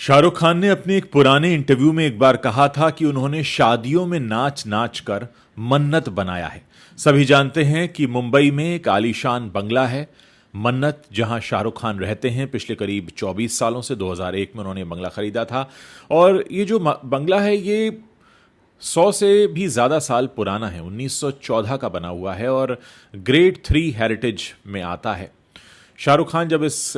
शाहरुख खान ने अपने एक पुराने इंटरव्यू में एक बार कहा था कि उन्होंने शादियों में नाच नाच कर मन्नत बनाया है। सभी जानते हैं कि मुंबई में एक आलीशान बंगला है मन्नत, जहां शाहरुख खान रहते हैं। पिछले करीब 24 सालों से 2001 में उन्होंने बंगला खरीदा था और ये जो बंगला है ये 100 से भी ज़्यादा साल पुराना है। 1914 का बना हुआ है और ग्रेड 3 हेरिटेज में आता है। शाहरुख खान जब इस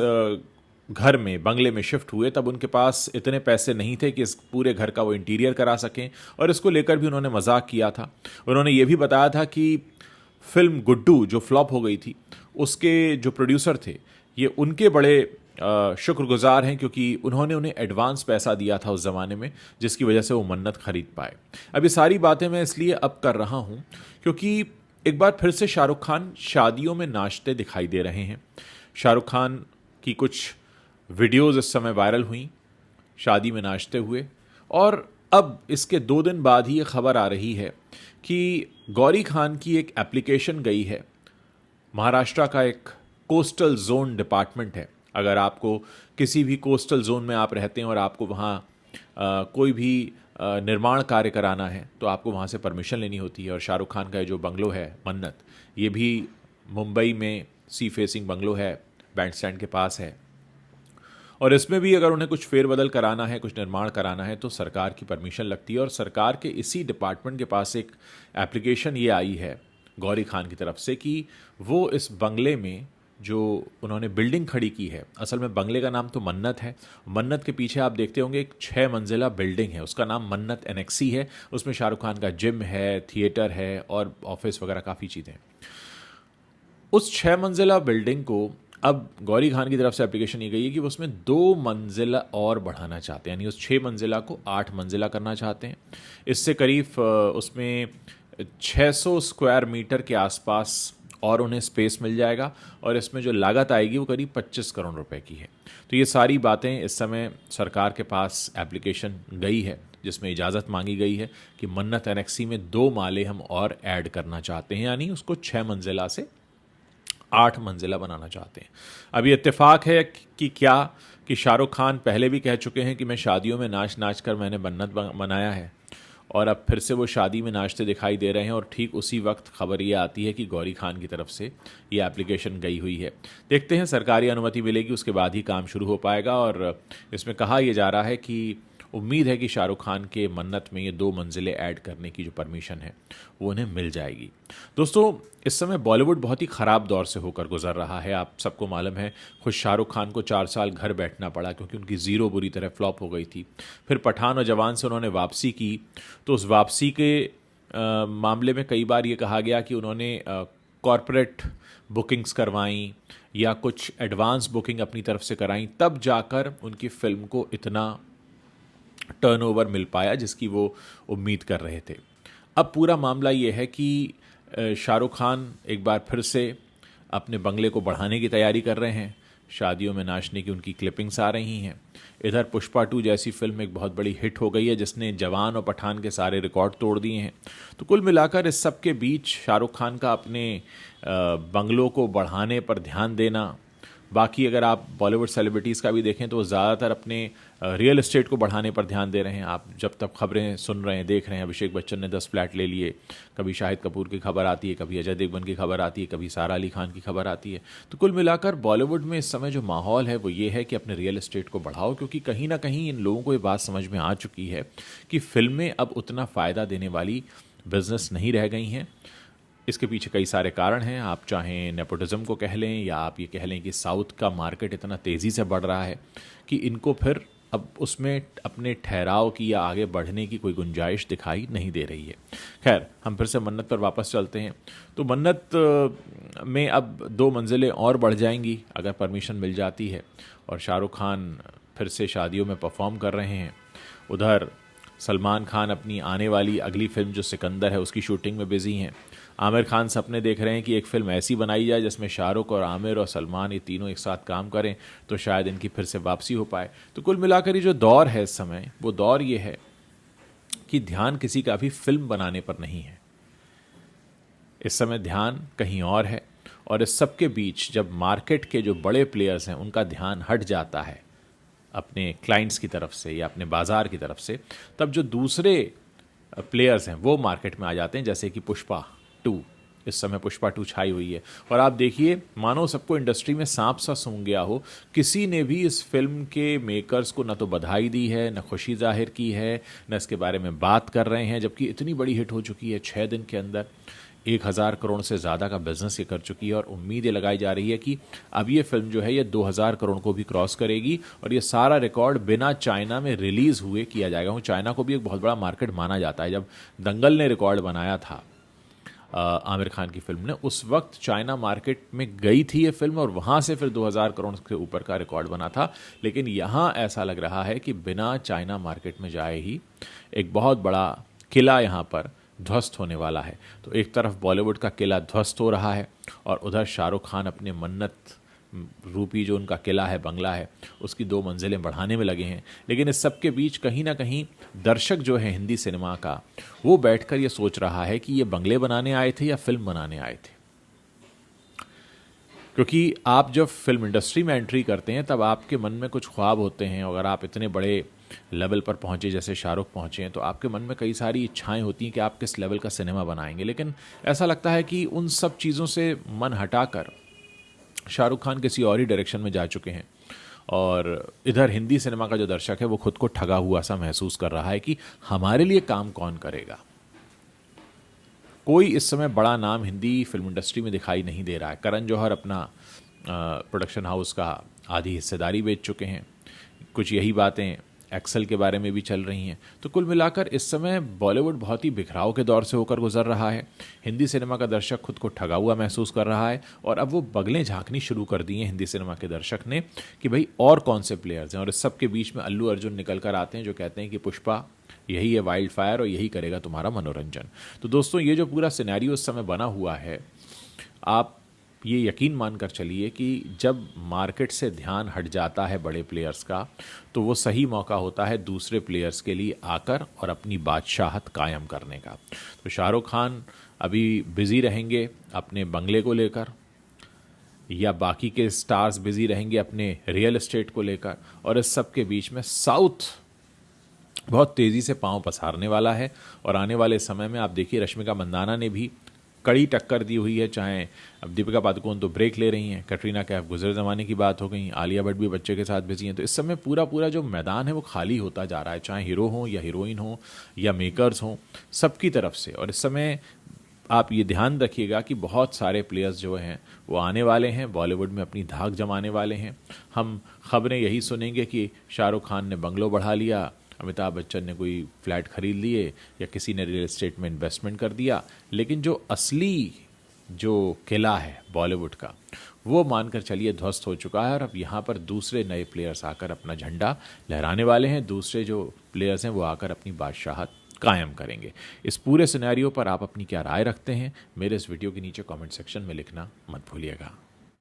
घर में बंगले में शिफ्ट हुए तब उनके पास इतने पैसे नहीं थे कि इस पूरे घर का वो इंटीरियर करा सकें, और इसको लेकर भी उन्होंने मजाक किया था। उन्होंने ये भी बताया था कि फिल्म गुड्डू जो फ्लॉप हो गई थी उसके जो प्रोड्यूसर थे ये उनके बड़े शुक्रगुजार हैं, क्योंकि उन्होंने उन्हें एडवांस पैसा दिया था उस ज़माने में, जिसकी वजह से वो मन्नत खरीद पाए। अब ये सारी बातें मैं इसलिए अब कर रहा हूँ क्योंकि एक बार फिर से शाहरुख खान शादियों में नाचते दिखाई दे रहे हैं। शाहरुख खान की कुछ वीडियोज़ इस समय वायरल हुई शादी में नाचते हुए, और अब इसके 2 दिन बाद ही ये खबर आ रही है कि गौरी खान की एक एप्लीकेशन गई है। महाराष्ट्र का एक कोस्टल जोन डिपार्टमेंट है। अगर आपको किसी भी कोस्टल जोन में आप रहते हैं और आपको वहाँ कोई भी निर्माण कार्य कराना है तो आपको वहाँ से परमिशन लेनी होती है। और शाहरुख खान का ये जो बंगलो है मन्नत, ये भी मुंबई में सी फेसिंग बंगलो है, बैंड स्टैंड के पास है। और इसमें भी अगर उन्हें कुछ फेरबदल कराना है, कुछ निर्माण कराना है तो सरकार की परमिशन लगती है। और सरकार के इसी डिपार्टमेंट के पास एक एप्लीकेशन ये आई है गौरी खान की तरफ से कि वो इस बंगले में जो उन्होंने बिल्डिंग खड़ी की है, असल में बंगले का नाम तो मन्नत है। मन्नत के पीछे आप देखते होंगे एक 6 मंजिला बिल्डिंग है, उसका नाम मन्नत एनेक्सी है। उसमें शाहरुख खान का जिम है, थिएटर है और ऑफिस वगैरह काफ़ी चीज़ें। उस 6 मंजिला बिल्डिंग को अब गौरी खान की तरफ से एप्लीकेशन ये गई है कि वो उसमें 2 मंजिला और बढ़ाना चाहते हैं, यानी उस 6 मंजिला को 8 मंजिला करना चाहते हैं। इससे करीब उसमें 600 स्क्वायर मीटर के आसपास और उन्हें स्पेस मिल जाएगा, और इसमें जो लागत आएगी वो करीब 25 करोड़ रुपए की है। तो ये सारी बातें इस समय सरकार के पास एप्लीकेशन गई है जिसमें इजाज़त मांगी गई है कि मन्नत एनेक्सी में 2 माले हम और ऐड करना चाहते हैं, यानी उसको 6 मंजिला से 8 मंजिला बनाना चाहते हैं। अभी इत्तेफाक है कि क्या कि शाहरुख खान पहले भी कह चुके हैं कि मैं शादियों में नाच नाच कर मैंने मन्नत बनाया है, और अब फिर से वो शादी में नाचते दिखाई दे रहे हैं। और ठीक उसी वक्त खबर ये आती है कि गौरी खान की तरफ से ये एप्लीकेशन गई हुई है। देखते हैं सरकारी अनुमति मिलेगी उसके बाद ही काम शुरू हो पाएगा। और इसमें कहा यह जा रहा है कि उम्मीद है कि शाहरुख खान के मन्नत में ये 2 मंजिलें ऐड करने की जो परमिशन है वो उन्हें मिल जाएगी। दोस्तों, इस समय बॉलीवुड बहुत ही ख़राब दौर से होकर गुजर रहा है। आप सबको मालूम है, खुद शाहरुख खान को 4 साल घर बैठना पड़ा क्योंकि उनकी ज़ीरो बुरी तरह फ्लॉप हो गई थी। फिर पठान और जवान से उन्होंने वापसी की, तो उस वापसी के मामले में कई बार ये कहा गया कि उन्होंने कॉरपोरेट बुकिंग्स करवाई या कुछ एडवांस बुकिंग अपनी तरफ से कराई, तब जाकर उनकी फ़िल्म को इतना टर्नओवर मिल पाया जिसकी वो उम्मीद कर रहे थे। अब पूरा मामला ये है कि शाहरुख खान एक बार फिर से अपने बंगले को बढ़ाने की तैयारी कर रहे हैं। शादियों में नाचने की उनकी क्लिपिंग्स आ रही हैं। इधर पुष्पा 2 जैसी फिल्म एक बहुत बड़ी हिट हो गई है जिसने जवान और पठान के सारे रिकॉर्ड तोड़ दिए हैं। तो कुल मिलाकर इस सब के बीच शाहरुख खान का अपने बंगलों को बढ़ाने पर ध्यान देना, बाकी अगर आप बॉलीवुड सेलिब्रिटीज़ का भी देखें तो वो ज़्यादातर अपने रियल एस्टेट को बढ़ाने पर ध्यान दे रहे हैं। आप जब तक खबरें सुन रहे हैं, देख रहे हैं, अभिषेक बच्चन ने 10 फ्लैट ले लिए, कभी शाहिद कपूर की खबर आती है, कभी अजय देवगन की खबर आती है, कभी सारा अली खान की खबर आती है। तो कुल मिलाकर बॉलीवुड में इस समय जो माहौल है वो ये है कि अपने रियल एस्टेट को बढ़ाओ, क्योंकि कहीं ना कहीं इन लोगों को ये बात समझ में आ चुकी है कि फिल्में अब उतना फ़ायदा देने वाली बिजनेस नहीं रह गई हैं। इसके पीछे कई सारे कारण हैं। आप चाहें नेपोटिज्म को कह लें या आप ये कह लें कि साउथ का मार्केट इतना तेज़ी से बढ़ रहा है कि इनको फिर अब उसमें अपने ठहराव की या आगे बढ़ने की कोई गुंजाइश दिखाई नहीं दे रही है। खैर, हम फिर से मन्नत पर वापस चलते हैं। तो मन्नत में अब 2 मंजिलें और बढ़ जाएंगी अगर परमिशन मिल जाती है, और शाहरुख खान फिर से शादियों में परफॉर्म कर रहे हैं। उधर सलमान खान अपनी आने वाली अगली फिल्म जो सिकंदर है उसकी शूटिंग में बिजी हैं। आमिर खान सपने देख रहे हैं कि एक फ़िल्म ऐसी बनाई जाए जिसमें शाहरुख और आमिर और सलमान ये तीनों एक साथ काम करें तो शायद इनकी फिर से वापसी हो पाए। तो कुल मिलाकर ये जो दौर है इस समय, वो दौर ये है कि ध्यान किसी का भी फिल्म बनाने पर नहीं है। इस समय ध्यान कहीं और है, और इस सब के बीच जब मार्केट के जो बड़े प्लेयर्स हैं उनका ध्यान हट जाता है अपने क्लाइंट्स की तरफ से या अपने बाज़ार की तरफ से, तब जो दूसरे प्लेयर्स हैं वो मार्केट में आ जाते हैं, जैसे कि पुष्पा 2। इस समय पुष्पा 2 छाई हुई है और आप देखिए मानो सबको इंडस्ट्री में सांप सा सूंघ गया हो, किसी ने भी इस फिल्म के मेकर्स को न तो बधाई दी है, न खुशी जाहिर की है, न इसके बारे में बात कर रहे हैं, जबकि इतनी बड़ी हिट हो चुकी है। 6 दिन के अंदर 1000 करोड़ से ज़्यादा का बिजनेस ये कर चुकी है और उम्मीद ये लगाई जा रही है कि अब ये फिल्म जो है ये 2000 करोड़ को भी क्रॉस करेगी और ये सारा रिकॉर्ड बिना चाइना में रिलीज़ हुए किया जाएगा। वो चाइना को भी एक बहुत बड़ा मार्केट माना जाता है। जब दंगल ने रिकॉर्ड बनाया था आमिर खान की फिल्म ने, उस वक्त चाइना मार्केट में गई थी ये फिल्म और वहाँ से फिर 2000 करोड़ के ऊपर का रिकॉर्ड बना था। लेकिन यहाँ ऐसा लग रहा है कि बिना चाइना मार्केट में जाए ही एक बहुत बड़ा किला यहाँ पर ध्वस्त होने वाला है। तो एक तरफ बॉलीवुड का किला ध्वस्त हो रहा है और उधर शाहरुख खान अपने मन्नत रूपी जो उनका किला है, बंगला है, उसकी 2 मंजिलें बढ़ाने में लगे हैं। लेकिन इस सब के बीच कहीं ना कहीं दर्शक जो है हिंदी सिनेमा का, वो बैठकर ये सोच रहा है कि ये बंगले बनाने आए थे या फिल्म बनाने आए थे। क्योंकि आप जब फिल्म इंडस्ट्री में एंट्री करते हैं तब आपके मन में कुछ ख्वाब होते हैं। अगर आप इतने बड़े लेवल पर पहुंचे जैसे शाहरुख पहुंचे हैं तो आपके मन में कई सारी इच्छाएं होती हैं कि आप किस लेवल का सिनेमा बनाएंगे। लेकिन ऐसा लगता है कि उन सब चीज़ों से मन हटाकर शाहरुख खान किसी और ही डायरेक्शन में जा चुके हैं और इधर हिंदी सिनेमा का जो दर्शक है वो खुद को ठगा हुआ सा महसूस कर रहा है कि हमारे लिए काम कौन करेगा। कोई इस समय बड़ा नाम हिंदी फिल्म इंडस्ट्री में दिखाई नहीं दे रहा है। करण जौहर अपना प्रोडक्शन हाउस का आधी हिस्सेदारी बेच चुके हैं। कुछ यही बातें एक्सेल के बारे में भी चल रही हैं। तो कुल मिलाकर इस समय बॉलीवुड बहुत ही बिखराव के दौर से होकर गुजर रहा है। हिंदी सिनेमा का दर्शक खुद को ठगा हुआ महसूस कर रहा है और अब वो बगलें झांकनी शुरू कर दी हैं हिंदी सिनेमा के दर्शक ने कि भाई और कौन से प्लेयर्स हैं। और इस सब के बीच में अल्लू अर्जुन निकल कर आते हैं जो कहते हैं कि पुष्पा यही है वाइल्ड फायर और यही करेगा तुम्हारा मनोरंजन। तो दोस्तों ये जो पूरा सिनेरियो इस समय बना हुआ है, आप ये यकीन मानकर चलिए कि जब मार्केट से ध्यान हट जाता है बड़े प्लेयर्स का तो वो सही मौका होता है दूसरे प्लेयर्स के लिए आकर और अपनी बादशाहत कायम करने का। तो शाहरुख खान अभी बिज़ी रहेंगे अपने बंगले को लेकर या बाकी के स्टार्स बिज़ी रहेंगे अपने रियल एस्टेट को लेकर, और इस सब के बीच में साउथ बहुत तेज़ी से पांव पसारने वाला है। और आने वाले समय में आप देखिए रश्मिका मंदाना ने भी कड़ी टक्कर दी हुई है। चाहे अब दीपिका पादुकोण तो ब्रेक ले रही हैं, कटरीना कैफ गुजरे ज़माने की बात हो गई, आलिया भट्ट भी बच्चे के साथ बिजी हैं। तो इस समय पूरा जो मैदान है वो खाली होता जा रहा है, चाहे हीरो हो या हीरोइन हो या मेकर्स हों, सबकी तरफ से। और इस समय आप ये ध्यान रखिएगा कि बहुत सारे प्लेयर्स जो हैं वो आने वाले हैं, बॉलीवुड में अपनी धाक जमाने वाले हैं। हम खबरें यही सुनेंगे कि शाहरुख खान ने बंगलो बढ़ा लिया, अमिताभ बच्चन ने कोई फ्लैट खरीद लिए या किसी ने रियल एस्टेट में इन्वेस्टमेंट कर दिया। लेकिन जो असली जो किला है बॉलीवुड का वो मानकर चलिए ध्वस्त हो चुका है और अब यहाँ पर दूसरे नए प्लेयर्स आकर अपना झंडा लहराने वाले हैं। दूसरे जो प्लेयर्स हैं वो आकर अपनी बादशाहत कायम करेंगे। इस पूरे सिनेरियो पर आप अपनी क्या राय रखते हैं मेरे इस वीडियो के नीचे कमेंट सेक्शन में लिखना मत भूलिएगा।